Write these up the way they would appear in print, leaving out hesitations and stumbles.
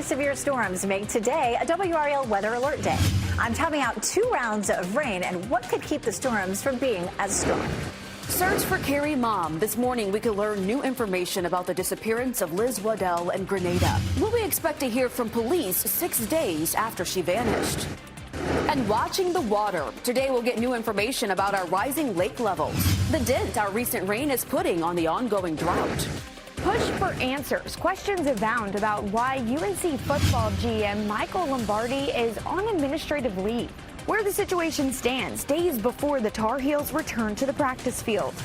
Three severe storms make today a WRAL weather alert day. I'm topping out 2 rounds of rain and what could keep the storms from being as strong. Search for Carrie Mom. This morning, we could learn new information about the disappearance of Liz Waddell in Grenada. Will we expect to hear from police 6 days after she vanished? And watching the water. Today, we'll get new information about our rising lake levels, the dent our recent rain is putting on the ongoing drought. Push for answers. Questions abound about why UNC football GM Michael Lombardi is on administrative leave. Where the situation stands days before the Tar Heels return to the practice field.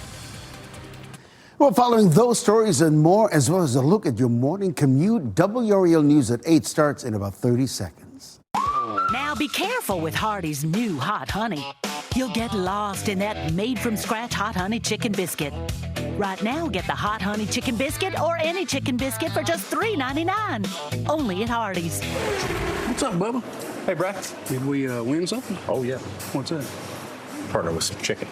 Well, following those stories and more, as well as a look at your morning commute, WRAL News at 8 starts in about 30 seconds. Now be careful with Hardee's new hot honey. You'll get lost in that made-from-scratch hot honey chicken biscuit. Right now, get the hot honey chicken biscuit or any chicken biscuit for just $3.99. Only at Hardee's. What's up, Bubba? Hey, Brad. Did we win something? Oh, yeah. What's that? Partner with some chicken.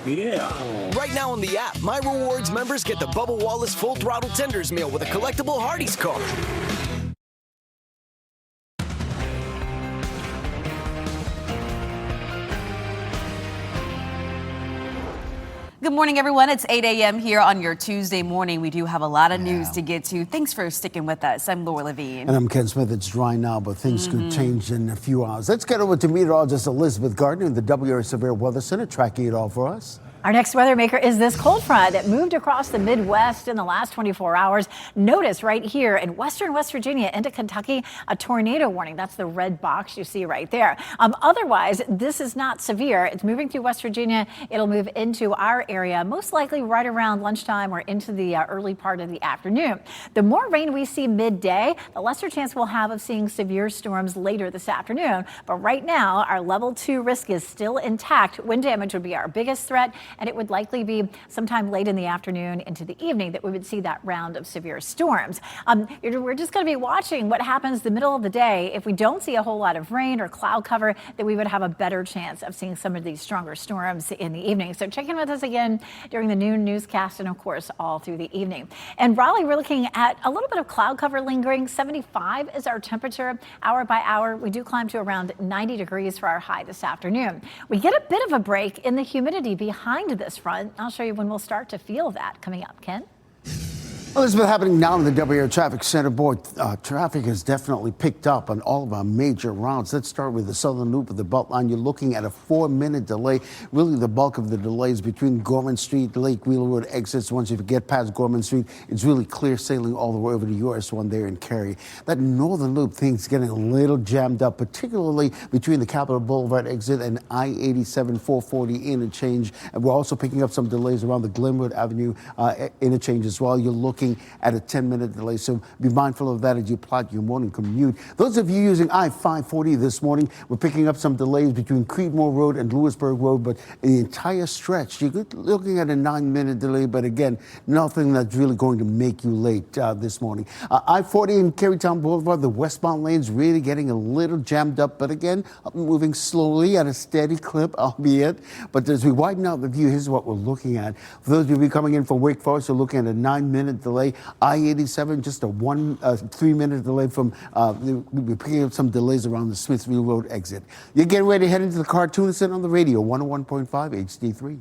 Yeah. Right now on the app, My Rewards members get the Bubba Wallace Full Throttle Tenders Meal with a collectible Hardee's card. Good morning, everyone. It's 8 a.m. here on your Tuesday morning. We do have a lot of news to get to. Thanks for sticking with us. I'm Laura Levine. And I'm Ken Smith. It's dry now, but things could change in a few hours. Let's get over to meteorologist Elizabeth Gardner in the WRAL Severe Weather Center, tracking it all for us. Our next weather maker is this cold front that moved across the Midwest in the last 24 hours. Notice right here in western West Virginia into Kentucky, a tornado warning. That's the red box you see right there. Otherwise, this is not severe. It's moving through West Virginia. It'll move into our area, most likely right around lunchtime or into the early part of the afternoon. The more rain we see midday, the lesser chance we'll have of seeing severe storms later this afternoon. But right now, our level 2 risk is still intact. Wind damage would be our biggest threat, and it would likely be sometime late in the afternoon into the evening that we would see that round of severe storms. We're just going to be watching what happens the middle of the day. If we don't see a whole lot of rain or cloud cover, then we would have a better chance of seeing some of these stronger storms in the evening. So check in with us again during the noon newscast and, of course, all through the evening. And Raleigh, we're looking at a little bit of cloud cover lingering. 75 is our temperature hour by hour. We do climb to around 90 degrees for our high this afternoon. We get a bit of a break in the humidity behind this front. I'll show you when we'll start to feel that coming up. Ken? Elizabeth, happening now in the WRAL Traffic Center. Boy, traffic has definitely picked up on all of our major routes. Let's start with the southern loop of the Beltline. You're looking at a 4-minute delay. Really, the bulk of the delays between Gorman Street, Lake Wheeler Road exits. Once you get past Gorman Street, it's really clear sailing all the way over to US 1 there in Cary. That northern loop, things getting a little jammed up, particularly between the Capitol Boulevard exit and I-87 440 interchange. And we're also picking up some delays around the Glenwood Avenue interchange as well. You're looking at a 10-minute delay, so be mindful of that as you plot your morning commute. Those of you using I-540 this morning, we're picking up some delays between Creedmoor Road and Lewisburg Road, but in the entire stretch, you're looking at a 9-minute delay, but again, nothing that's really going to make you late this morning. I-40 and Carytown Boulevard, the westbound lanes really getting a little jammed up, but again, moving slowly at a steady clip, albeit. But as we widen out the view, here's what we're looking at. For those of you coming in from Wake Forest, we're looking at a 9-minute delay. I-87, just a 3-minute delay from, we're picking up some delays around the Smithville Road exit. You're getting ready to head into the Cartoon Center on the radio, 101.5 HD3.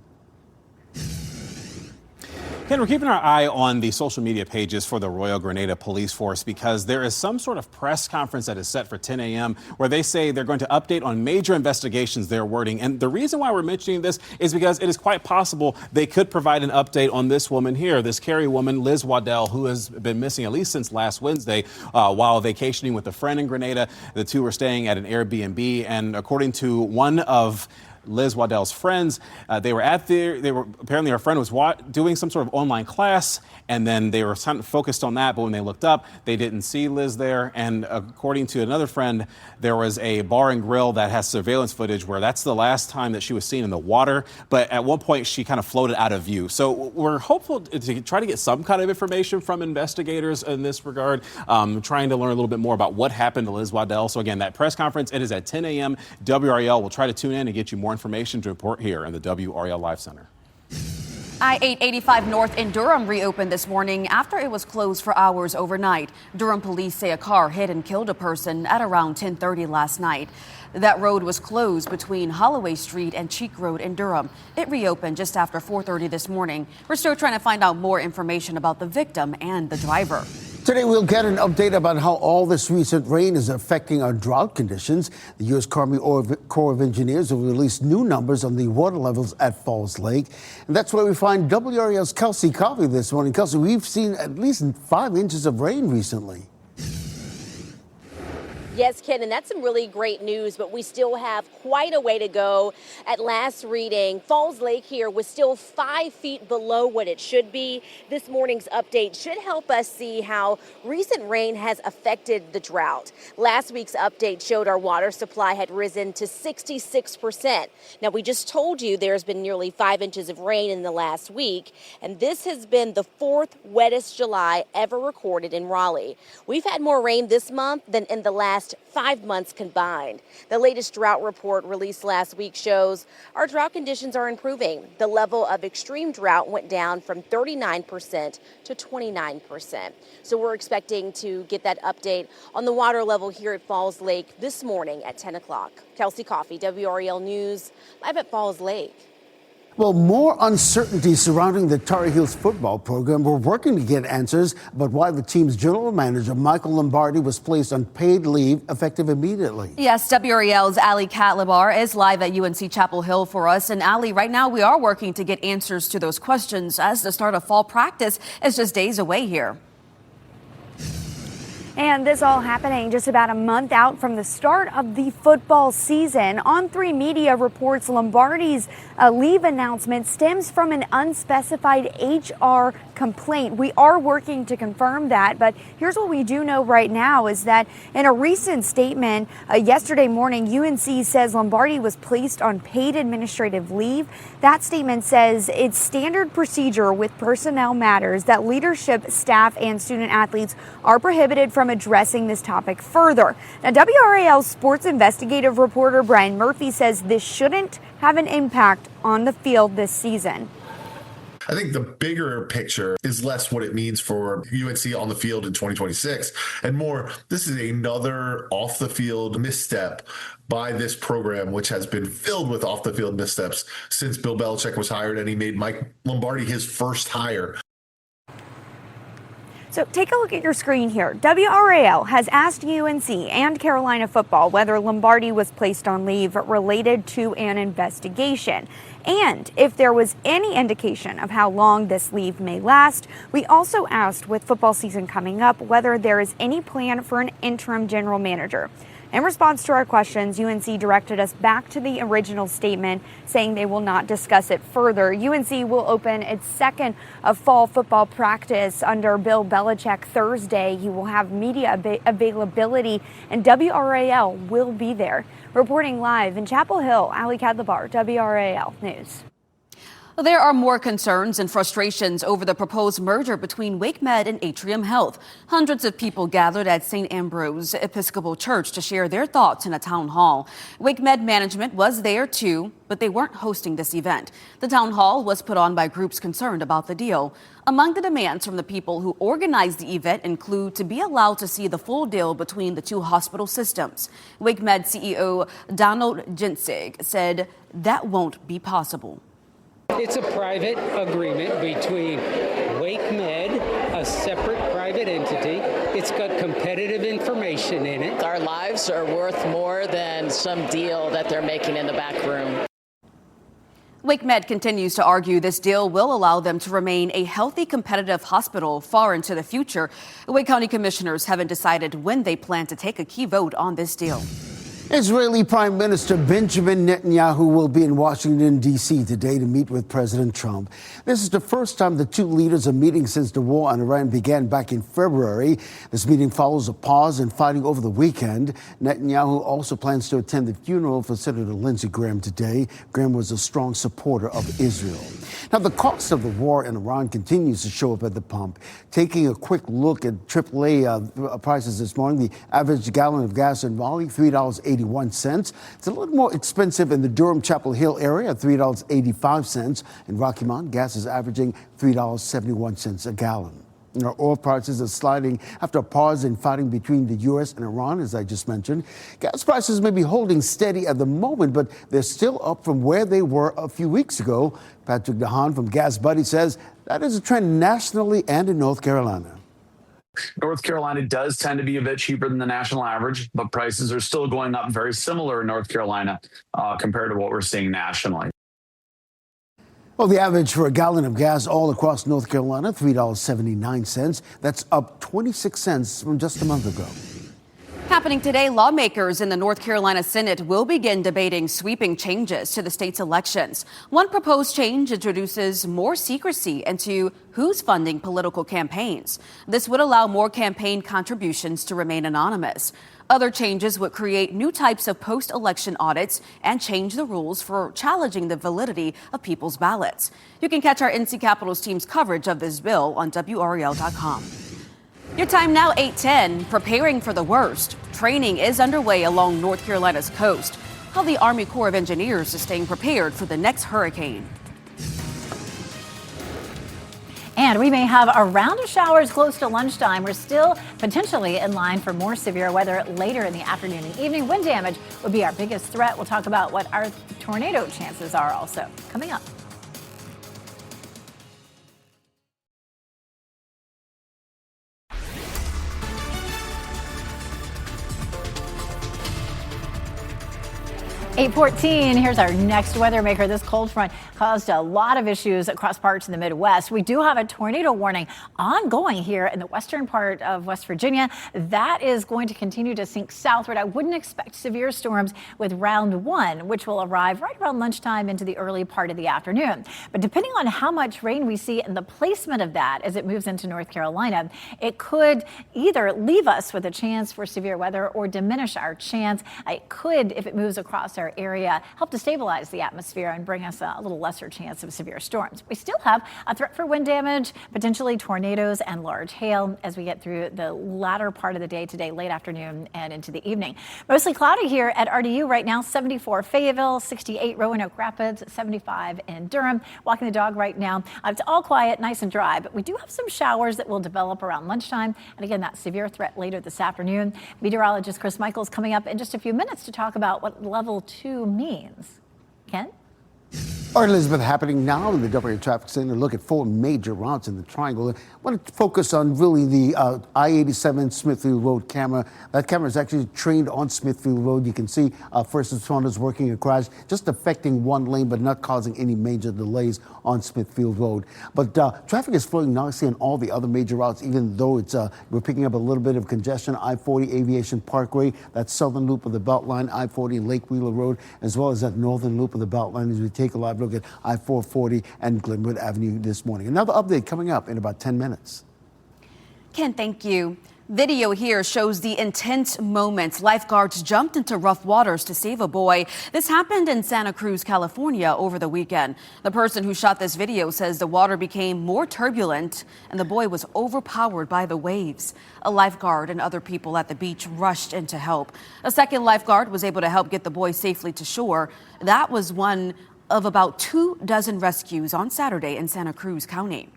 Ken, we're keeping our eye on the social media pages for the Royal Grenada Police Force because there is some sort of press conference that is set for 10 a.m. where they say they're going to update on major investigations, their wording. And the reason why we're mentioning this is because it is quite possible they could provide an update on this woman here, this Cary woman, Liz Waddell, who has been missing at least since last Wednesday while vacationing with a friend in Grenada. The two were staying at an Airbnb, and according to one of Liz Waddell's friends, they were apparently her friend was doing some sort of online class, and then they were focused on that, but when they looked up, they didn't see Liz there. And according to another friend, there was a bar and grill that has surveillance footage where that's the last time that she was seen in the water, but at one point she kind of floated out of view. So we're hopeful to try to get some kind of information from investigators in this regard, trying to learn a little bit more about what happened to Liz Waddell. So again, that press conference, it is at 10 a.m. WRAL will try to tune in and get you more information to report here in the WRAL Live Center. I-885 North in Durham reopened this morning after it was closed for hours overnight. Durham police say a car hit and killed a person at around 10:30 last night. That road was closed between Holloway Street and Cheek Road in Durham. It reopened just after 4:30 this morning. We're still trying to find out more information about the victim and the driver. Today, we'll get an update about how all this recent rain is affecting our drought conditions. The U.S. Army Corps of Engineers will release new numbers on the water levels at Falls Lake. And that's where we find WRAL's Kelsey Coffey this morning. Kelsey, we've seen at least 5 inches of rain recently. Yes, Ken, and that's some really great news, but we still have quite a way to go. At last reading, Falls Lake here was still 5 feet below what it should be. This morning's update should help us see how recent rain has affected the drought. Last week's update showed our water supply had risen to 66%. Now, we just told you there's been nearly 5 inches of rain in the last week, and this has been the 4th wettest July ever recorded in Raleigh. We've had more rain this month than in the last 5 months combined. The latest drought report released last week shows our drought conditions are improving. The level of extreme drought went down from 39% to 29%. So we're expecting to get that update on the water level here at Falls Lake this morning at 10 o'clock. Kelsey Coffey, WRAL News, live at Falls Lake. Well, more uncertainty surrounding the Tar Heels football program. We're working to get answers about why the team's general manager, Michael Lombardi, was placed on paid leave effective immediately. Yes, WRAL's Ali Katlabar is live at UNC Chapel Hill for us. And Ali, right now we are working to get answers to those questions as the start of fall practice is just days away here. And this all happening just about a month out from the start of the football season. On3 Media reports Lombardi's leave announcement stems from an unspecified HR complaint. We are working to confirm that, but here's what we do know right now is that in a recent statement yesterday morning, UNC says Lombardi was placed on paid administrative leave. That statement says it's standard procedure with personnel matters that leadership, staff, and student athletes are prohibited from addressing this topic further. Now, WRAL's sports investigative reporter Brian Murphy says this shouldn't have an impact on the field this season. I think the bigger picture is less what it means for UNC on the field in 2026 and more, this is another off the field misstep by this program, which has been filled with off the field missteps since Bill Belichick was hired and he made Mike Lombardi his first hire. So take a look at your screen here. WRAL has asked UNC and Carolina football whether Lombardi was placed on leave related to an investigation. And if there was any indication of how long this leave may last. We also asked, with football season coming up, whether there is any plan for an interim general manager. In response to our questions, UNC directed us back to the original statement, saying they will not discuss it further. UNC will open its second of fall football practice under Bill Belichick Thursday. He will have media availability, and WRAL will be there. Reporting live in Chapel Hill, Ali Kadlabar, WRAL News. There are more concerns and frustrations over the proposed merger between WakeMed and Atrium Health. Hundreds of people gathered at St. Ambrose Episcopal Church to share their thoughts in a town hall. WakeMed management was there too, but they weren't hosting this event. The town hall was put on by groups concerned about the deal. Among the demands from the people who organized the event include to be allowed to see the full deal between the two hospital systems. WakeMed CEO Donald Jensig said that won't be possible. It's a private agreement between WakeMed, a separate private entity. It's got competitive information in it. Our lives are worth more than some deal that they're making in the back room. WakeMed continues to argue this deal will allow them to remain a healthy, competitive hospital far into the future. Wake County commissioners haven't decided when they plan to take a key vote on this deal. Israeli Prime Minister Benjamin Netanyahu will be in Washington, D.C. today to meet with President Trump. This is the first time the two leaders are meeting since the war on Iran began back in February. This meeting follows a pause in fighting over the weekend. Netanyahu also plans to attend the funeral for Senator Lindsey Graham today. Graham was a strong supporter of Israel. Now, the cost of the war in Iran continues to show up at the pump. Taking a quick look at AAA prices this morning, the average gallon of gas in Raleigh, $3.80. $3.81. It's a little more expensive in the Durham Chapel Hill area at $3.85. In Rocky Mount, gas is averaging $3.71 a gallon. Oil prices are sliding after a pause in fighting between the U.S. and Iran, as I just mentioned. Gas prices may be holding steady at the moment, but they're still up from where they were a few weeks ago. Patrick DeHaan from Gas Buddy says that is a trend nationally and in North Carolina. North Carolina does tend to be a bit cheaper than the national average, but prices are still going up very similar in North Carolina compared to what we're seeing nationally. Well, the average for a gallon of gas all across North Carolina, $3.79. That's up 26 cents from just a month ago. Happening today, lawmakers in the North Carolina Senate will begin debating sweeping changes to the state's elections. One proposed change introduces more secrecy into who's funding political campaigns. This would allow more campaign contributions to remain anonymous. Other changes would create new types of post-election audits and change the rules for challenging the validity of people's ballots. You can catch our NC Capitals team's coverage of this bill on WRAL.com. Your time now, 8:10, preparing for the worst. Training is underway along North Carolina's coast. How the Army Corps of Engineers is staying prepared for the next hurricane. And we may have a round of showers close to lunchtime. We're still potentially in line for more severe weather later in the afternoon and evening. Wind damage would be our biggest threat. We'll talk about what our tornado chances are also coming up. (8:14). Here's our next weather maker. This cold front caused a lot of issues across parts of the Midwest. We do have a tornado warning ongoing here in the western part of West Virginia. That is going to continue to sink southward. I wouldn't expect severe storms with round one, which will arrive right around lunchtime into the early part of the afternoon. But depending on how much rain we see and the placement of that as it moves into North Carolina, it could either leave us with a chance for severe weather or diminish our chance. It could, if it moves across our area, help to stabilize the atmosphere and bring us a little lesser chance of severe storms. We still have a threat for wind damage, potentially tornadoes and large hail as we get through the latter part of the day today, late afternoon and into the evening. Mostly cloudy here at RDU right now, 74 Fayetteville, 68 Roanoke Rapids, 75 in Durham. Walking the dog right now. It's all quiet, nice and dry, but we do have some showers that will develop around lunchtime. And again, that severe threat later this afternoon. Meteorologist Chris Michaels coming up in just a few minutes to talk about what level 2 means. Ken? All right, Elizabeth, happening now in the WRAL Traffic Center. Look at 4 major routes in the triangle. I want to focus on really the I-87 Smithfield Road camera. That camera is actually trained on Smithfield Road. You can see first responders working a crash, just affecting one lane, but not causing any major delays on Smithfield Road. But traffic is flowing nicely on all the other major routes, even though it's we're picking up a little bit of congestion. I-40 Aviation Parkway, that southern loop of the Beltline, I-40 Lake Wheeler Road, as well as that northern loop of the Beltline as we take a live look at I-440 and Glenwood Avenue this morning. Another update coming up in about 10 minutes. Ken, thank you. Video here shows the intense moments. Lifeguards jumped into rough waters to save a boy. This happened in Santa Cruz, California over the weekend. The person who shot this video says the water became more turbulent and the boy was overpowered by the waves. A lifeguard and other people at the beach rushed in to help. A second lifeguard was able to help get the boy safely to shore. That was one of about 24 rescues on Saturday in Santa Cruz County.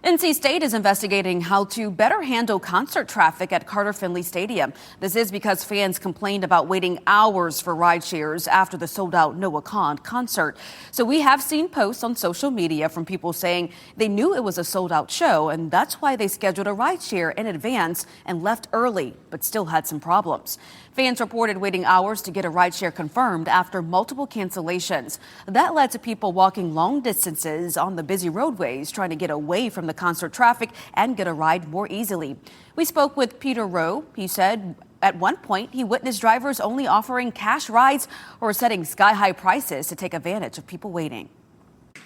NC State is investigating how to better handle concert traffic at Carter-Finley Stadium. This is because fans complained about waiting hours for ride shares after the sold-out Noah Kahan concert. So we have seen posts on social media from people saying they knew it was a sold-out show, and that's why they scheduled a ride share in advance and left early, but still had some problems. Fans reported waiting hours to get a rideshare confirmed after multiple cancellations. That led to people walking long distances on the busy roadways trying to get away from the concert traffic and get a ride more easily. We spoke with Peter Rowe. He said at one point he witnessed drivers only offering cash rides or setting sky-high prices to take advantage of people waiting.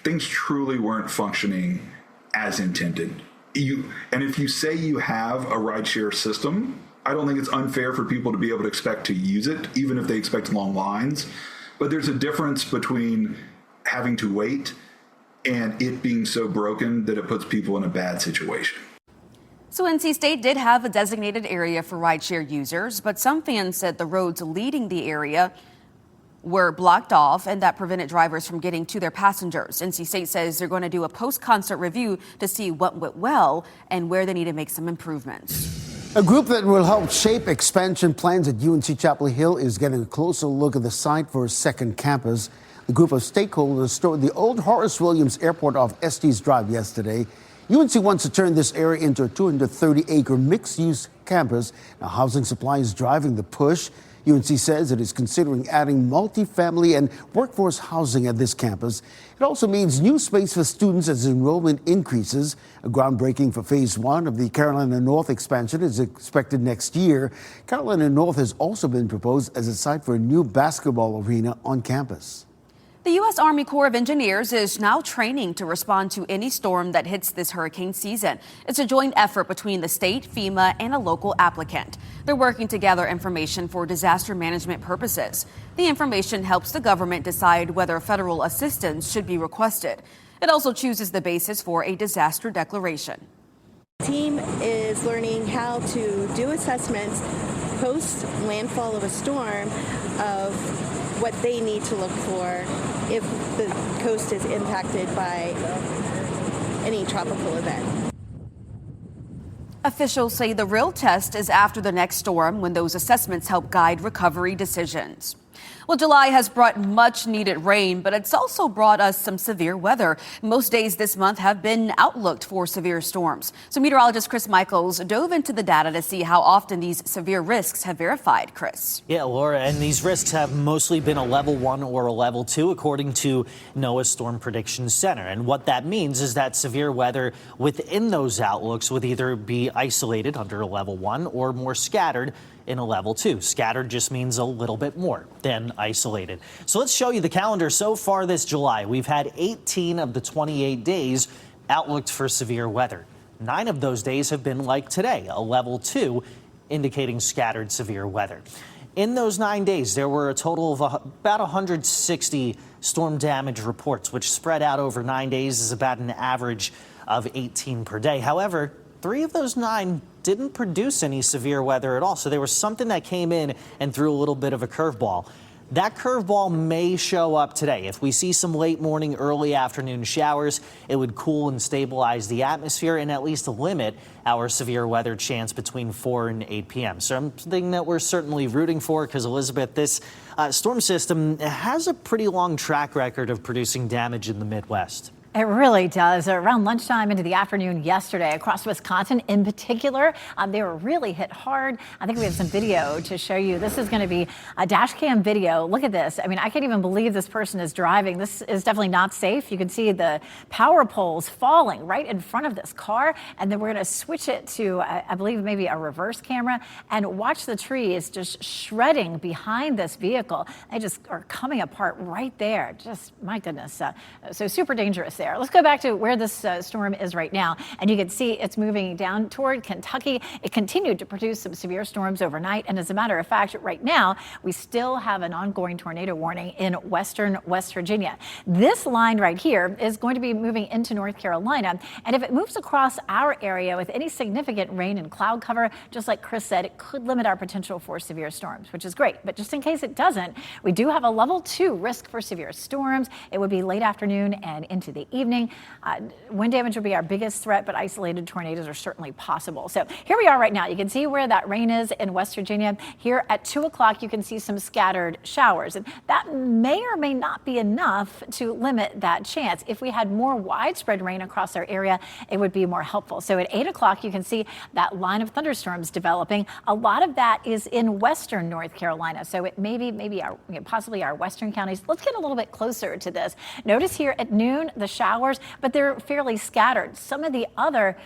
Things truly weren't functioning as intended. And if you say you have a rideshare system, I don't think it's unfair for people to be able to expect to use it, even if they expect long lines. But there's a difference between having to wait and it being so broken that it puts people in a bad situation. So NC State did have a designated area for rideshare users, but some fans said the roads leading the area were blocked off and that prevented drivers from getting to their passengers. NC State says they're going to do a post-concert review to see what went well and where they need to make some improvements. A group that will help shape expansion plans at UNC Chapel Hill is getting a closer look at the site for a second campus. The group of stakeholders toured the old Horace Williams Airport off Estes Drive yesterday. UNC wants to turn this area into a 230-acre mixed-use campus. Now, housing supply is driving the push. UNC says it is considering adding multifamily and workforce housing at this campus. It also means new space for students as enrollment increases. A groundbreaking for phase 1 of the Carolina North expansion is expected next year. Carolina North has also been proposed as a site for a new basketball arena on campus. The U.S. Army Corps of Engineers is now training to respond to any storm that hits this hurricane season. It's a joint effort between the state, FEMA, and a local applicant. They're working to gather information for disaster management purposes. The information helps the government decide whether federal assistance should be requested. It also chooses the basis for a disaster declaration. The team is learning how to do assessments post landfall of a storm of what they need to look for if the coast is impacted by any tropical event. Officials say the real test is after the next storm, when those assessments help guide recovery decisions. Well, July has brought much needed rain, but it's also brought us some severe weather. Most days this month have been outlooked for severe storms. So meteorologist Chris Michaels dove into the data to see how often these severe risks have verified. Chris. Yeah, Laura, and these risks have mostly been a level 1 or a level 2, according to NOAA's Storm Prediction Center. And what that means is that severe weather within those outlooks would either be isolated under a level 1 or more scattered in a level 2. Scattered just means a little bit more than isolated. So let's show you the calendar so far this July. We've had 18 of the 28 days outlooked for severe weather. 9 of those days have been like today, a level 2, indicating scattered severe weather. In those 9 days, there were a total of about 160 storm damage reports, which spread out over 9 days is about an average of 18 per day. However, 3 of those 9 didn't produce any severe weather at all. So there was something that came in and threw a little bit of a curveball. That curveball may show up today. If we see some late morning, early afternoon showers, it would cool and stabilize the atmosphere and at least limit our severe weather chance between 4 and 8 p.m. Something that we're certainly rooting for because, Elizabeth, this storm system has a pretty long track record of producing damage in the Midwest. It really does. Around lunchtime into the afternoon yesterday, across Wisconsin in particular, they were really hit hard. I think we have some video to show you. This is going to be a dash cam video. Look at this. I mean, I can't even believe this person is driving. This is definitely not safe. You can see the power poles falling right in front of this car. And then we're going to switch it to, I believe, maybe a reverse camera and watch the trees just shredding behind this vehicle. They just are coming apart right there. Just, my goodness. So super dangerous there. Let's go back to where this storm is right now. And you can see it's moving down toward Kentucky. It continued to produce some severe storms overnight. And as a matter of fact, right now, we still have an ongoing tornado warning in western West Virginia. This line right here is going to be moving into North Carolina. And if it moves across our area with any significant rain and cloud cover, just like Chris said, it could limit our potential for severe storms, which is great. But just in case it doesn't, we do have a level 2 risk for severe storms. It would be late afternoon and into the evening. Wind damage would be our biggest threat, but isolated tornadoes are certainly possible. So here we are right now. You can see where that rain is in West Virginia. Here at 2 o'clock, you can see some scattered showers. And that may or may not be enough to limit that chance. If we had more widespread rain across our area, it would be more helpful. So at 8 o'clock, you can see that line of thunderstorms developing. A lot of that is in western North Carolina. So it may be our, possibly our western counties. Let's get a little bit closer to this. Notice here at noon, the showers, but they're fairly scattered. Some of the other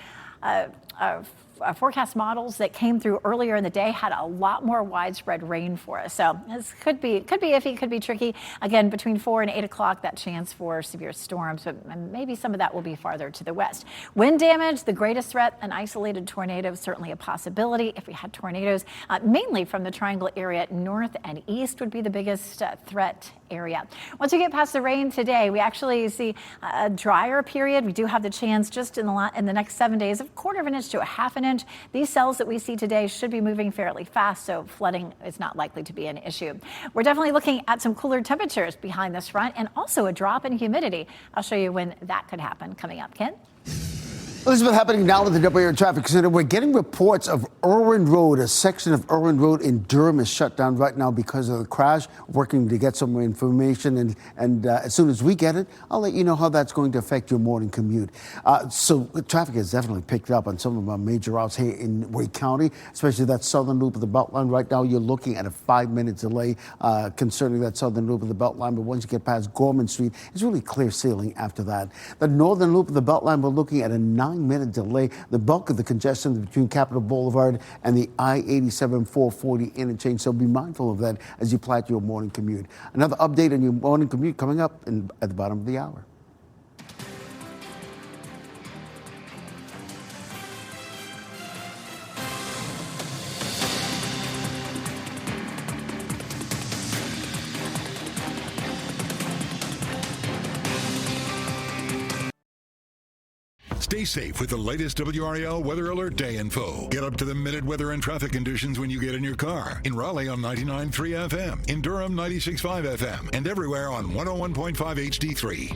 forecast models that came through earlier in the day had a lot more widespread rain for us. So this could be iffy, could be tricky. Again, between 4 and 8 o'clock, that chance for severe storms, but maybe some of that will be farther to the west. Wind damage, the greatest threat, an isolated tornado, certainly a possibility. If we had tornadoes, mainly from the Triangle area, north and east would be the biggest threat area. Once we get past the rain today, we actually see a drier period. We do have the chance just in the next 7 days of 1/4 inch to a 1/2 inch. inch. These cells that we see today should be moving fairly fast, so flooding is not likely to be an issue. We're definitely looking at some cooler temperatures behind this front and also a drop in humidity. I'll show you when that could happen coming up. Ken? Elizabeth, happening now at the WRAL Traffic Center. We're getting reports of Irwin Road. A section of Irwin Road in Durham is shut down right now because of the crash. Working to get some more information, and as soon as we get it, I'll let you know how that's going to affect your morning commute. So traffic has definitely picked up on some of our major routes here in Wake County, especially that southern loop of the Beltline. Right now, you're looking at a 5-minute delay concerning that southern loop of the Beltline. But once you get past Gorman Street, it's really clear sailing after that. The northern loop of the Beltline, we're looking at a 9-minute delay. The bulk of the congestion between Capitol Boulevard and the I-87 440 interchange, so be mindful of that as you plan your morning commute. Another update on your morning commute coming up at the bottom of the hour. Stay safe with the latest WRAL Weather Alert Day info. Get up to the minute weather and traffic conditions when you get in your car. In Raleigh on 99.3 FM, in Durham 96.5 FM, and everywhere on 101.5 HD3.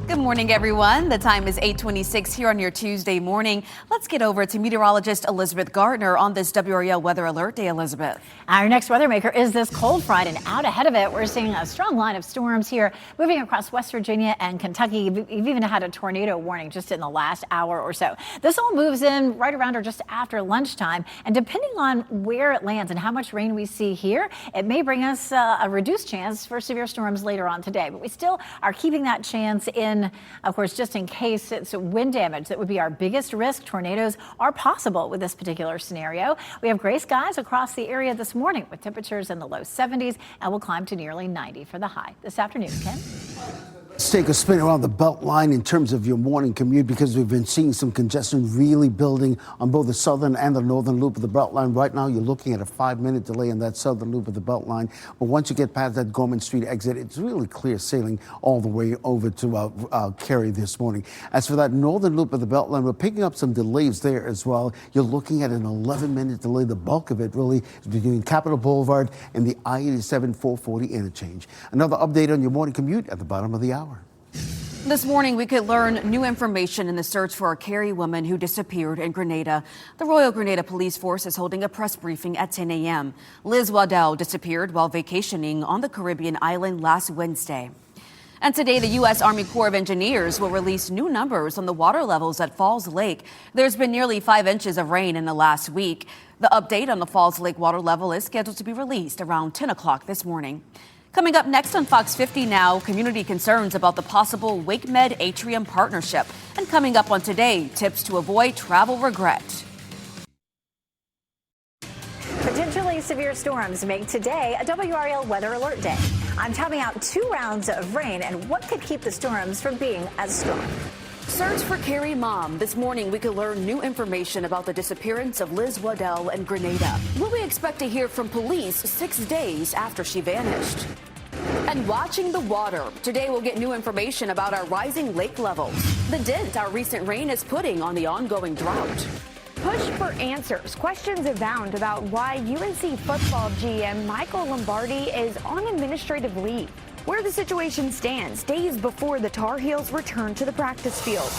Good morning, everyone. The time is 8:26 here on your Tuesday morning. Let's get over to meteorologist Elizabeth Gardner on this WRAL Weather Alert Day. Elizabeth. Our next weather maker is this cold front, and out ahead of it, we're seeing a strong line of storms here moving across West Virginia and Kentucky. You've even had a tornado warning just in the last hour or so. This all moves in right around or just after lunchtime, and depending on where it lands and how much rain we see here, it may bring us a reduced chance for severe storms later on today. But we still are keeping that chance in. Of course, just in case it's wind damage, that would be our biggest risk. Tornadoes are possible with this particular scenario. We have gray skies across the area this morning with temperatures in the low 70s, and we'll climb to nearly 90 for the high this afternoon. Ken? Let's take a spin around the Beltline in terms of your morning commute, because we've been seeing some congestion really building on both the southern and the northern loop of the Beltline. Right now, you're looking at a 5-minute delay in that southern loop of the Beltline. But once you get past that Gorman Street exit, it's really clear sailing all the way over to Cary this morning. As for that northern loop of the Beltline, we're picking up some delays there as well. You're looking at an 11-minute delay. The bulk of it really is between Capitol Boulevard and the I-87 440 interchange. Another update on your morning commute at the bottom of the hour. This morning, we could learn new information in the search for a Cary woman who disappeared in Grenada. The Royal Grenada Police Force is holding a press briefing at 10 a.m. Liz Waddell disappeared while vacationing on the Caribbean island last Wednesday. And today, the U.S. Army Corps of Engineers will release new numbers on the water levels at Falls Lake. There's been nearly 5 inches of rain in the last week. The update on the Falls Lake water level is scheduled to be released around 10 o'clock this morning. Coming up next on Fox 50 now, community concerns about the possible WakeMed Atrium partnership. And coming up on Today, tips to avoid travel regret. Potentially severe storms make today a WRAL Weather Alert Day. I'm topping out 2 rounds of rain and what could keep the storms from being as strong. Search for Cary mom. This morning, we could learn new information about the disappearance of Liz Waddell in Grenada. Will we expect to hear from police 6 days after she vanished? And watching the water. Today, we'll get new information about our rising lake levels, the dent our recent rain is putting on the ongoing drought. Push for answers. Questions abound about why UNC football GM Michael Lombardi is on administrative leave. Where the situation stands days before the Tar Heels return to the practice field.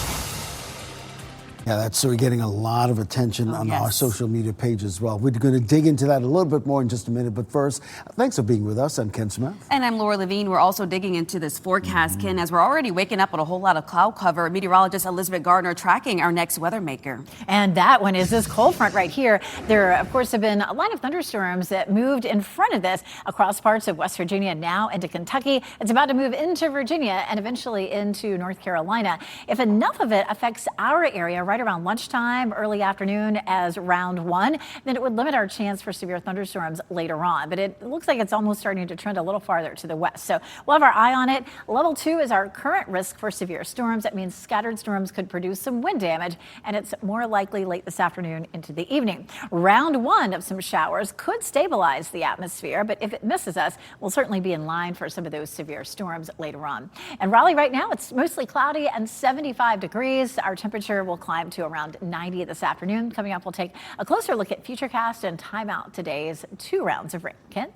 Yeah, that's so we're getting a lot of attention on our social media page as well. We're going to dig into that a little bit more in just a minute. But first, thanks for being with us. I'm Ken Smith. And I'm Laura Levine. We're also digging into this forecast, Ken, as we're already waking up with a whole lot of cloud cover. Meteorologist Elizabeth Gardner tracking our next weather maker. And that one is this cold front right here. There, of course, have been a line of thunderstorms that moved in front of this across parts of West Virginia, now into Kentucky. It's about to move into Virginia and eventually into North Carolina. If enough of it affects our area right around lunchtime, early afternoon as round 1, then it would limit our chance for severe thunderstorms later on. But it looks like it's almost starting to trend a little farther to the west. So we'll have our eye on it. Level 2 is our current risk for severe storms. That means scattered storms could produce some wind damage, and it's more likely late this afternoon into the evening. Round 1 of some showers could stabilize the atmosphere, but if it misses us, we'll certainly be in line for some of those severe storms later on. And Raleigh right now, it's mostly cloudy and 75 degrees. Our temperature will climb climb to around 90 this afternoon. Coming up, we'll take a closer look at Futurecast and time out today's 2 rounds of rain. Ken?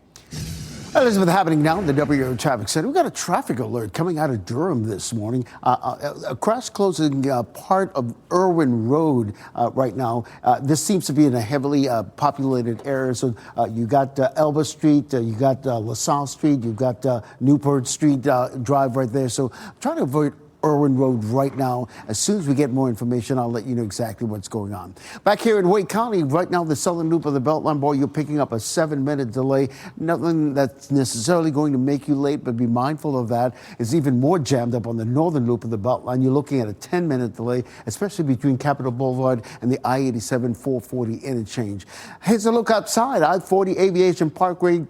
Elizabeth, happening now in the WRAL Traffic Center. We've got a traffic alert coming out of Durham this morning. A crash closing part of Irwin Road right now. This seems to be in a heavily populated area. So you got Elba Street, you got LaSalle Street, you've got Newport Street Drive right there. So trying to avoid Irwin Road right now. As soon as we get more information, I'll let you know exactly what's going on. Back here in Wake County, right now, the southern loop of the Beltline, boy, you're picking up a 7-minute delay. Nothing that's necessarily going to make you late, but be mindful of that. It's even more jammed up on the northern loop of the Beltline. You're looking at a 10-minute delay, especially between Capitol Boulevard and the I-87 440 interchange. Here's a look outside. I-40 Aviation Parkway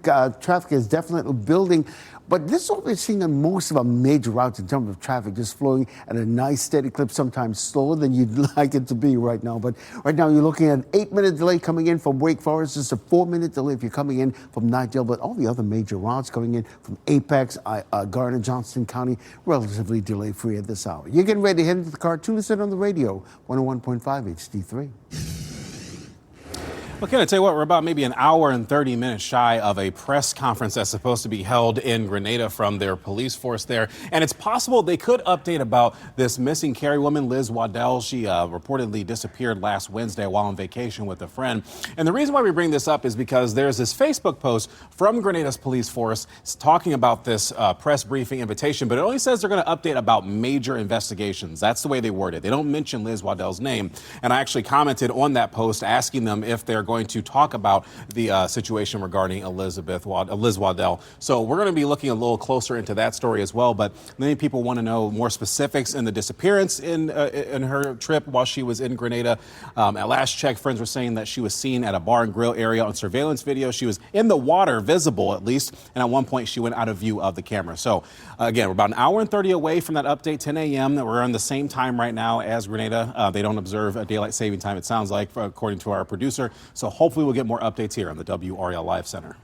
traffic is definitely building. But this is what we're seeing on most of our major routes in terms of traffic, just flowing at a nice steady clip, sometimes slower than you'd like it to be right now. But right now you're looking at an 8-minute delay coming in from Wake Forest, just a 4-minute delay if you're coming in from Nightdale. But all the other major routes coming in from Apex, Garner, Johnston County, relatively delay-free at this hour. You're getting ready to head into the car. Tune us in on the radio, 101.5 HD3. Okay, I tell you what, we're about maybe an hour and 30 minutes shy of a press conference that's supposed to be held in Grenada from their police force there. And it's possible they could update about this missing Cary woman, Liz Waddell. She reportedly disappeared last Wednesday while on vacation with a friend. And the reason why we bring this up is because there's this Facebook post from Grenada's police force talking about this press briefing invitation, but it only says they're going to update about major investigations. That's the way they word it. They don't mention Liz Waddell's name. And I actually commented on that post asking them if they're going to talk about the situation regarding Liz Waddell. So we're going to be looking a little closer into that story as well. But many people want to know more specifics in the disappearance in her trip while she was in Grenada. At last check, friends were saying that she was seen at a bar and grill area on surveillance video. She was in the water, visible at least. And at one point, she went out of view of the camera. So again, we're about an hour and 30 away from that update, 10 a.m. We're on the same time right now as Grenada. They don't observe a daylight saving time, it sounds like, according to our producer. So hopefully we'll get more updates here on the WRAL Live Center.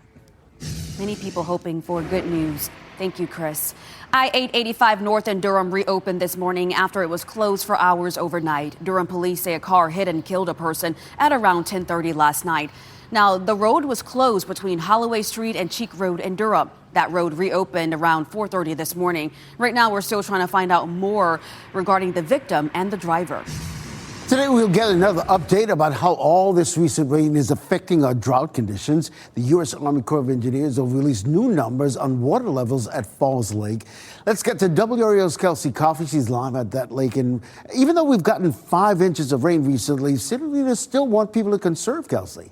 Many people hoping for good news. Thank you, Chris. I-885 North in Durham reopened this morning after it was closed for hours overnight. Durham police say a car hit and killed a person at around 10:30 last night. Now, the road was closed between Holloway Street and Cheek Road in Durham. That road reopened around 4:30 this morning. Right now, we're still trying to find out more regarding the victim and the driver. Today, we'll get another update about how all this recent rain is affecting our drought conditions. The U.S. Army Corps of Engineers will release new numbers on water levels at Falls Lake. Let's get to WRAL's Kelsey Coffey. She's live at that lake. And even though we've gotten 5 inches of rain recently, city leaders still want people to conserve, Kelsey.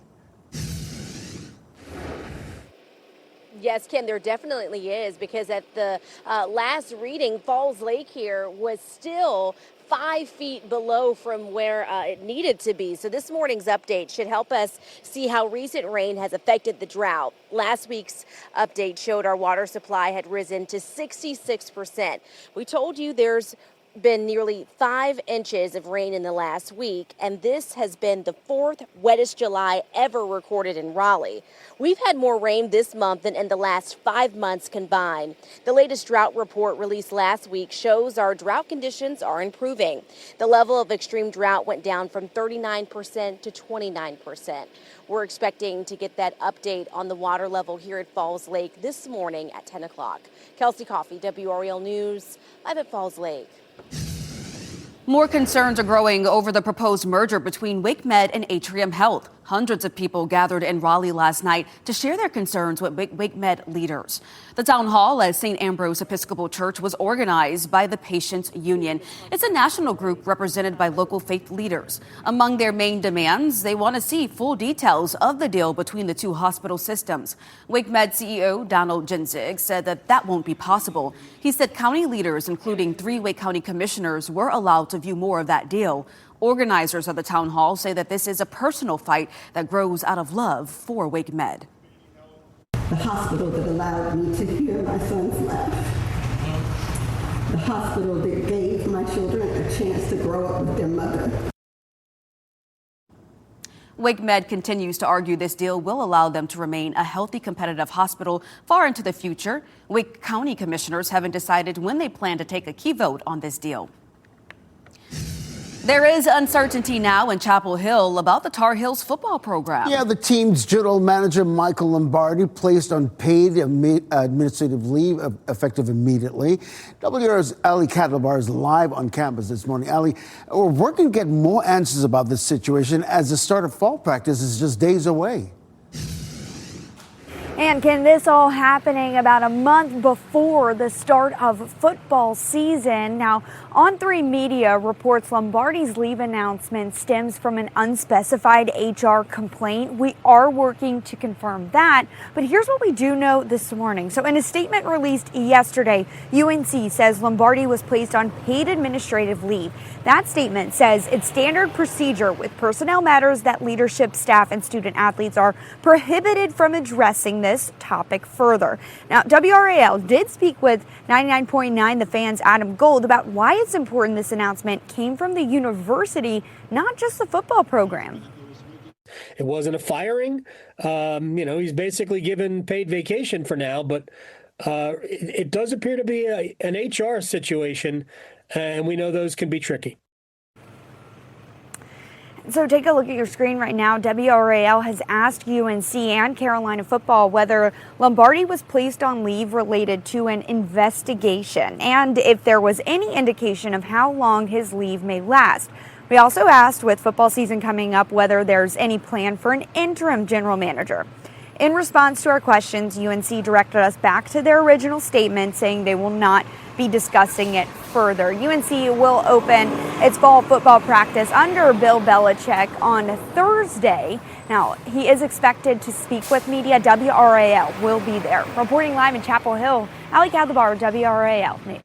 Yes, Kim, there definitely is, because at the last reading, Falls Lake here was still 5 feet below from where it needed to be. So this morning's update should help us see how recent rain has affected the drought. Last week's update showed our water supply had risen to 66%. We told you there's been nearly 5 inches of rain in the last week, and this has been the 4th wettest July ever recorded in Raleigh. We've had more rain this month than in the last 5 months combined. The latest drought report released last week shows our drought conditions are improving. The level of extreme drought went down from 39% to 29%. We're expecting to get that update on the water level here at Falls Lake this morning at 10 o'clock. Kelsey Coffey, WRAL News, live at Falls Lake. More concerns are growing over the proposed merger between WakeMed and Atrium Health. Hundreds of people gathered in Raleigh last night to share their concerns with WakeMed leaders. The town hall at St. Ambrose Episcopal Church was organized by the Patients Union. It's a national group represented by local faith leaders. Among their main demands, they want to see full details of the deal between the two hospital systems. WakeMed CEO Donald Jenzig said that won't be possible. He said county leaders, including 3 Wake County commissioners, were allowed to view more of that deal. Organizers of the town hall say that this is a personal fight that grows out of love for WakeMed. The hospital that allowed me to hear my son's laugh. The hospital that gave my children a chance to grow up with their mother. WakeMed continues to argue this deal will allow them to remain a healthy, competitive hospital far into the future. Wake County commissioners haven't decided when they plan to take a key vote on this deal. There is uncertainty now in Chapel Hill about the Tar Heels football program. Yeah, the team's general manager, Michael Lombardi, placed on paid administrative leave effective immediately. WRAL's Ali Kadlabar is live on campus this morning. Ali, we're working to get more answers about this situation as the start of fall practice is just days away. And Ken, this all happening about a month before the start of football season. Now, On3 Media reports Lombardi's leave announcement stems from an unspecified HR complaint. We are working to confirm that, but here's what we do know this morning. So in a statement released yesterday, UNC says Lombardi was placed on paid administrative leave. That statement says it's standard procedure with personnel matters that leadership, staff, and student athletes are prohibited from addressing this topic further. Now, WRAL did speak with 99.9 The Fan's Adam Gold about why it's important this announcement came from the university, not just the football program. It wasn't a firing. He's basically given paid vacation for now, but it does appear to be an HR situation, and we know those can be tricky. So take a look at your screen right now. WRAL has asked UNC and Carolina football whether Lombardi was placed on leave related to an investigation and if there was any indication of how long his leave may last. We also asked, with football season coming up, whether there's any plan for an interim general manager. In response to our questions, UNC directed us back to their original statement, saying they will not be discussing it further. UNC will open its fall football practice under Bill Belichick on Thursday. Now, he is expected to speak with media. WRAL will be there. Reporting live in Chapel Hill, Ali Kadlabar, WRAL.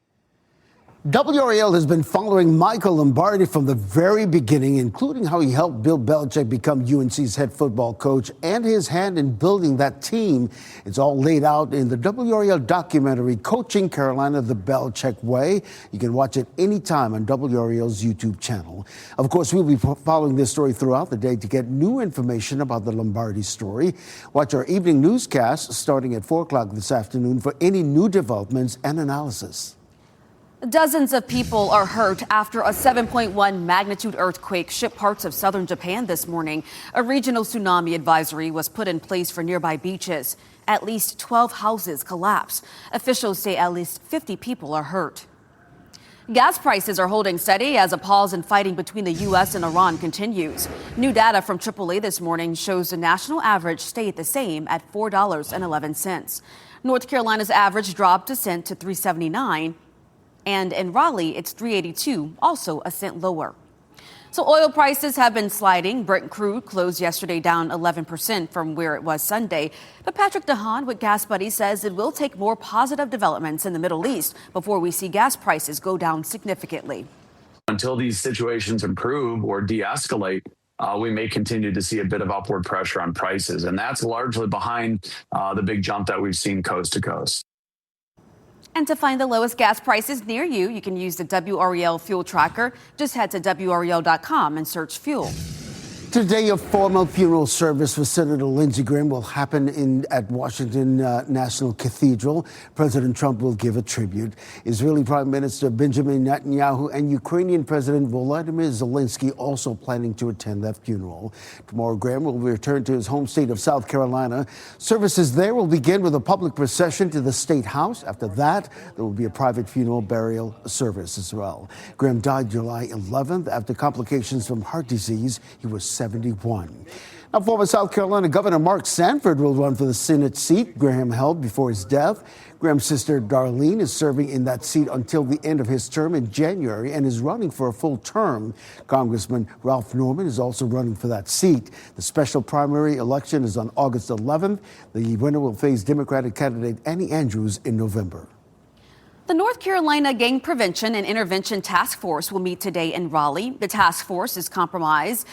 WRAL has been following Michael Lombardi from the very beginning, including how he helped Bill Belichick become UNC's head football coach and his hand in building that team. It's all laid out in the WRAL documentary, Coaching Carolina the Belichick Way. You can watch it anytime on WRAL's YouTube channel. Of course, we'll be following this story throughout the day to get new information about the Lombardi story. Watch our evening newscast starting at 4 o'clock this afternoon for any new developments and analysis. Dozens of people are hurt after a 7.1 magnitude earthquake shook parts of southern Japan this morning. A regional tsunami advisory was put in place for nearby beaches. At least 12 houses collapsed. Officials say at least 50 people are hurt. Gas prices are holding steady as a pause in fighting between the U.S. and Iran continues. New data from AAA this morning shows the national average stayed the same at $4.11. North Carolina's average dropped a cent to $3.79. And in Raleigh, it's $3.82, also a cent lower. So oil prices have been sliding. Brent crude closed yesterday down 11% from where it was Sunday. But Patrick DeHaan with Gas Buddy says it will take more positive developments in the Middle East before we see gas prices go down significantly. Until these situations improve or de-escalate, we may continue to see a bit of upward pressure on prices. And that's largely behind the big jump that we've seen coast to coast. And to find the lowest gas prices near you, you can use the WRAL fuel tracker. Just head to WRAL.com and search fuel. Today, a formal funeral service for Senator Lindsey Graham will happen at Washington National Cathedral. President Trump will give a tribute. Israeli Prime Minister Benjamin Netanyahu and Ukrainian President Volodymyr Zelensky also planning to attend that funeral. Tomorrow, Graham will return to his home state of South Carolina. Services there will begin with a public procession to the State House. After that, there will be a private funeral burial service as well. Graham died July 11th after complications from heart disease. He was 71. Now, former South Carolina Governor Mark Sanford will run for the Senate seat Graham held before his death. Graham's sister Darlene is serving in that seat until the end of his term in January and is running for a full term. Congressman Ralph Norman is also running for that seat. The special primary election is on August 11th. The winner will face Democratic candidate Annie Andrews in November. The North Carolina Gang Prevention and Intervention Task Force will meet today in Raleigh. The task force is comprised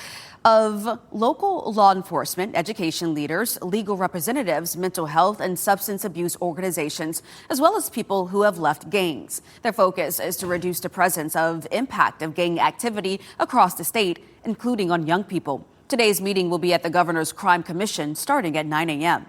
of local law enforcement, education leaders, legal representatives, mental health and substance abuse organizations, as well as people who have left gangs. Their focus is to reduce the presence of impact of gang activity across the state, including on young people. Today's meeting will be at the Governor's Crime Commission starting at 9 a.m.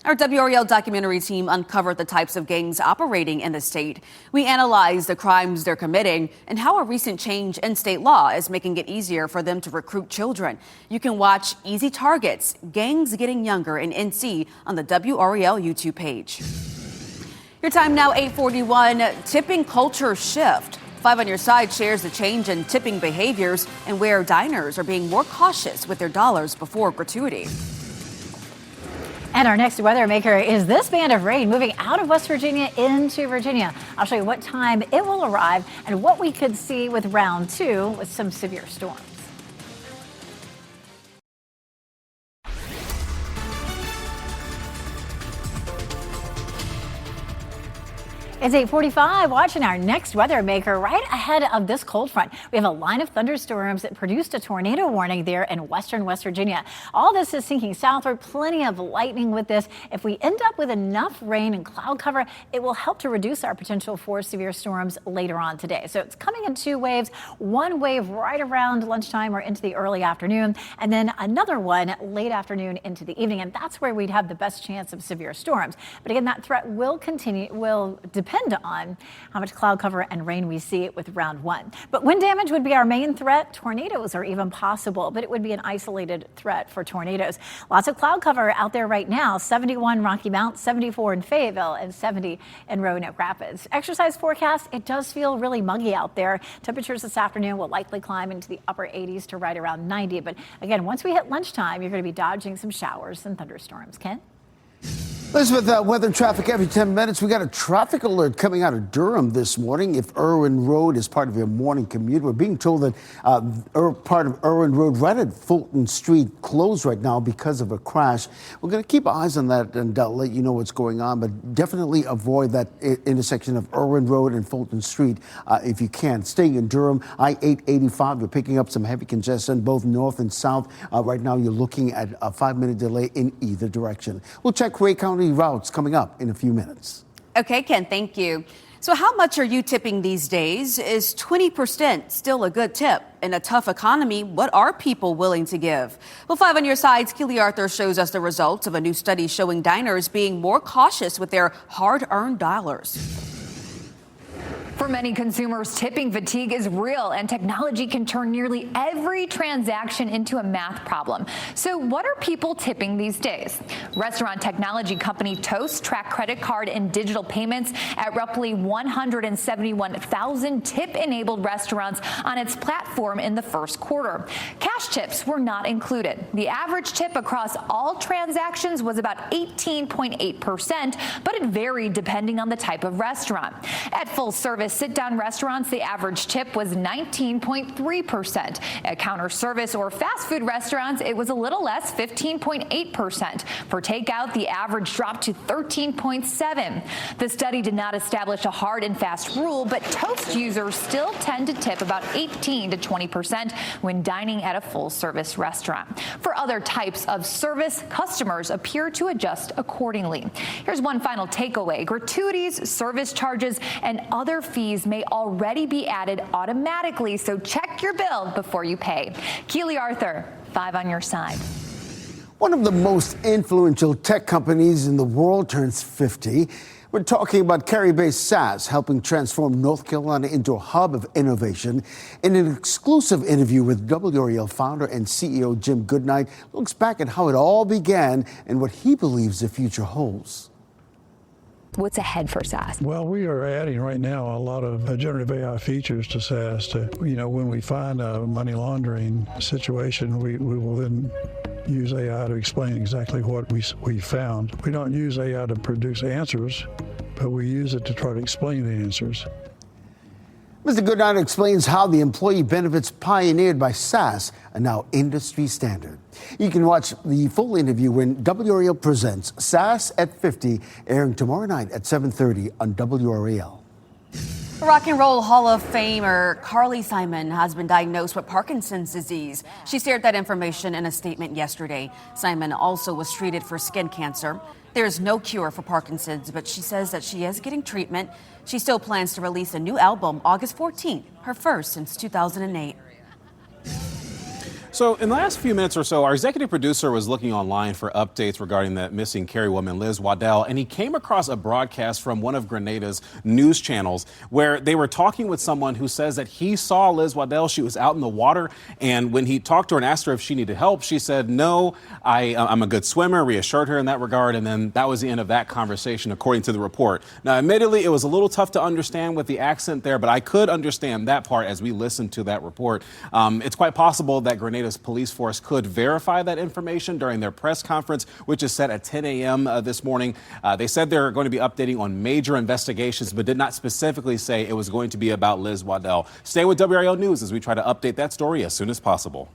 Our WRAL documentary team uncovered the types of gangs operating in the state. We analyzed the crimes they're committing and how a recent change in state law is making it easier for them to recruit children. You can watch Easy Targets, Gangs Getting Younger in NC on the WRAL YouTube page. Your time now, 8:41. Tipping culture shift. 5 on Your Side shares the change in tipping behaviors and where diners are being more cautious with their dollars before gratuity. And our next weather maker is this band of rain moving out of West Virginia into Virginia. I'll show you what time it will arrive and what we could see with round 2 with some severe storms. It's 8:45, watching our next weather maker right ahead of this cold front. We have a line of thunderstorms that produced a tornado warning there in western West Virginia. All this is sinking southward, plenty of lightning with this. If we end up with enough rain and cloud cover, it will help to reduce our potential for severe storms later on today. So it's coming in 2 waves, one wave right around lunchtime or into the early afternoon, and then another one late afternoon into the evening. And that's where we'd have the best chance of severe storms. But again, that threat will depend on how much cloud cover and rain we see with round 1. But wind damage would be our main threat. Tornadoes are even possible, but it would be an isolated threat for tornadoes. Lots of cloud cover out there right now. 71 Rocky Mount, 74 in Fayetteville, and 70 in Roanoke Rapids. Exercise forecast, it does feel really muggy out there. Temperatures this afternoon will likely climb into the upper 80s to right around 90. But again, once we hit lunchtime, you're going to be dodging some showers and thunderstorms. Ken? Elizabeth, weather and traffic every 10 minutes. We got a traffic alert coming out of Durham this morning. If Irwin Road is part of your morning commute, we're being told that part of Irwin Road right at Fulton Street closed right now because of a crash. We're going to keep eyes on that and let you know what's going on, but definitely avoid that intersection of Irwin Road and Fulton Street if you can. Staying in Durham, I-885, you're picking up some heavy congestion both north and south. Right now, you're looking at a 5-minute delay in either direction. We'll check Ray County routes coming up in a few minutes. Okay, Ken, thank you. So how much are you tipping these days? Is 20% still a good tip? In a tough economy, what are people willing to give? Well, 5 on Your Side's Keely Arthur shows us the results of a new study showing diners being more cautious with their hard-earned dollars. For many consumers, tipping fatigue is real, and technology can turn nearly every transaction into a math problem. So what are people tipping these days? Restaurant technology company Toast tracked credit card and digital payments at roughly 171,000 tip-enabled restaurants on its platform in the first quarter. Cash tips were not included. The average tip across all transactions was about 18.8%, but it varied depending on the type of restaurant. At full-service sit-down restaurants, the average tip was 19.3%. At counter service or fast food restaurants, it was a little less, 15.8%. For takeout, the average dropped to 13.7%. The study did not establish a hard and fast rule, but Toast users still tend to tip about 18 to 20% when dining at a full-service restaurant. For other types of service, customers appear to adjust accordingly. Here's one final takeaway. Gratuities, service charges, and other fees may already be added automatically, so check your bill before you pay. Keely Arthur, 5 on Your Side. One of the most influential tech companies in the world turns 50. We're talking about Cary-based SAS, helping transform North Carolina into a hub of innovation. In an exclusive interview with WRAL founder and CEO Jim Goodnight, looks back at how it all began and what he believes the future holds. What's ahead for SAS? Well, we are adding right now a lot of generative AI features to SAS to, when we find a money laundering situation, we will then use AI to explain exactly what we found. We don't use AI to produce answers, but we use it to try to explain the answers. Mr. Goodnight explains how the employee benefits pioneered by SAS are now industry standard. You can watch the full interview when WRAL presents SAS at 50, airing tomorrow night at 7:30 on WRAL. Rock and Roll Hall of Famer Carly Simon has been diagnosed with Parkinson's disease. She shared that information in a statement yesterday. Simon also was treated for skin cancer. There is no cure for Parkinson's, but she says that she is getting treatment. She still plans to release a new album August 14th, her first since 2008. So in the last few minutes or so, our executive producer was looking online for updates regarding that missing Carey woman, Liz Waddell, and he came across a broadcast from one of Grenada's news channels where they were talking with someone who says that he saw Liz Waddell. She was out in the water, and when he talked to her and asked her if she needed help, she said, no, I'm a good swimmer, reassured her in that regard, and then that was the end of that conversation, according to the report. Now, admittedly, it was a little tough to understand with the accent there, but I could understand that part as we listened to that report. It's quite possible that Grenada's police force could verify that information during their press conference, which is set at 10 a.m. This morning. They said they're going to be updating on major investigations, but did not specifically say it was going to be about Liz Waddell. Stay with WRAL News as we try to update that story as soon as possible.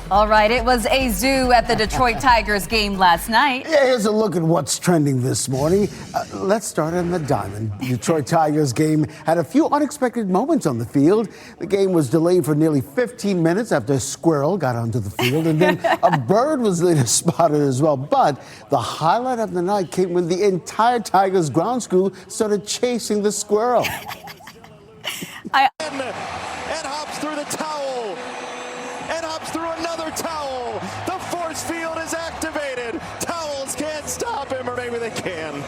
All right, it was a zoo at the Detroit Tigers game last night. Yeah, here's a look at what's trending this morning. Let's start in the diamond. Detroit Tigers game had a few unexpected moments on the field. The game was delayed for nearly 15 minutes after a squirrel got onto the field, and then a bird was later spotted as well. But the highlight of the night came when the entire Tigers ground crew started chasing the squirrel. And hops through the towel. And hops through another towel. The force field is activated. Towels can't stop him, or maybe they can.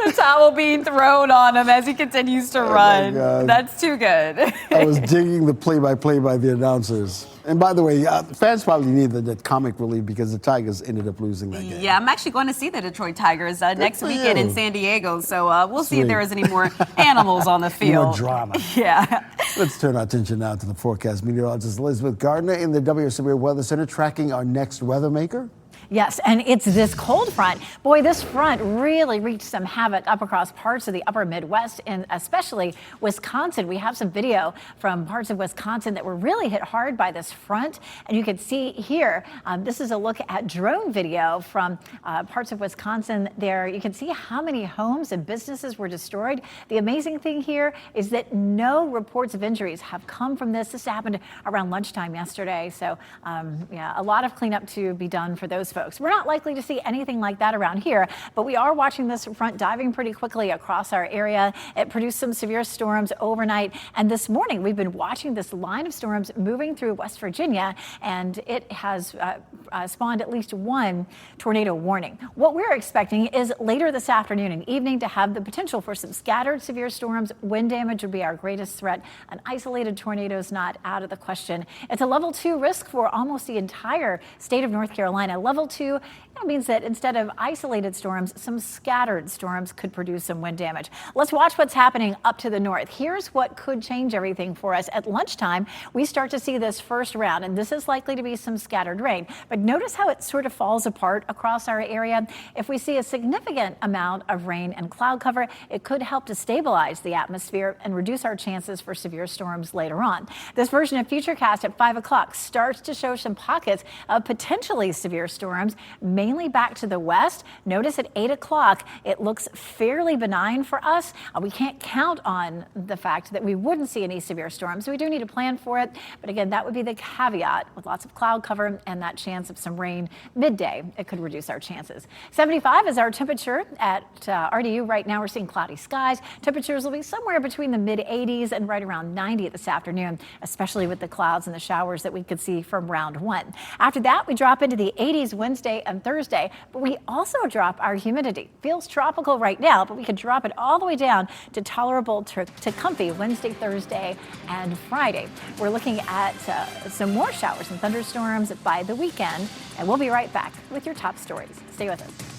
The towel being thrown on him as he continues to run. That's too good. I was digging the play-by-play by the announcers. And by the way, fans probably need that comic relief because the Tigers ended up losing that game. Yeah, I'm actually going to see the Detroit Tigers next weekend in San Diego. So we'll see if there is any more animals on the field. More drama. Yeah. Let's turn our attention now to the forecast. Meteorologist Elizabeth Gardner in the WRAL Weather Center tracking our next weather maker. Yes, and it's this cold front. Boy, this front really wreaked some havoc up across parts of the upper Midwest and especially Wisconsin. We have some video from parts of Wisconsin that were really hit hard by this front. And you can see here, this is a look at drone video from parts of Wisconsin there. You can see how many homes and businesses were destroyed. The amazing thing here is that no reports of injuries have come from this. This happened around lunchtime yesterday. So, yeah, a lot of cleanup to be done for those folks. We're not likely to see anything like that around here, but we are watching this front diving pretty quickly across our area. It produced some severe storms overnight, and this morning we've been watching this line of storms moving through West Virginia, and it has spawned at least one tornado warning. What we're expecting is later this afternoon and evening to have the potential for some scattered severe storms. Wind damage would be our greatest threat. An isolated tornado is not out of the question. It's a level 2 risk for almost the entire state of North Carolina. Level 2 means that instead of isolated storms, some scattered storms could produce some wind damage. Let's watch what's happening up to the north. Here's what could change everything for us. At lunchtime, we start to see this first round, and this is likely to be some scattered rain. But notice how it sort of falls apart across our area. If we see a significant amount of rain and cloud cover, it could help to stabilize the atmosphere and reduce our chances for severe storms later on. This version of Futurecast at 5 o'clock starts to show some pockets of potentially severe storms, mainly back to the west. Notice at 8 o'clock, it looks fairly benign for us. We can't count on the fact that we wouldn't see any severe storms, so we do need to plan for it. But again, that would be the caveat with lots of cloud cover and that chance of some rain midday. It could reduce our chances. 75 is our temperature at RDU. Right now, we're seeing cloudy skies. Temperatures will be somewhere between the mid 80s and right around 90 this afternoon, especially with the clouds and the showers that we could see from round 1. After that, we drop into the 80s Wednesday and Thursday, but we also drop our humidity. Feels tropical right now, but we could drop it all the way down to tolerable to comfy Wednesday, Thursday, and Friday. We're looking at some more showers and thunderstorms by the weekend, and we'll be right back with your top stories. Stay with us.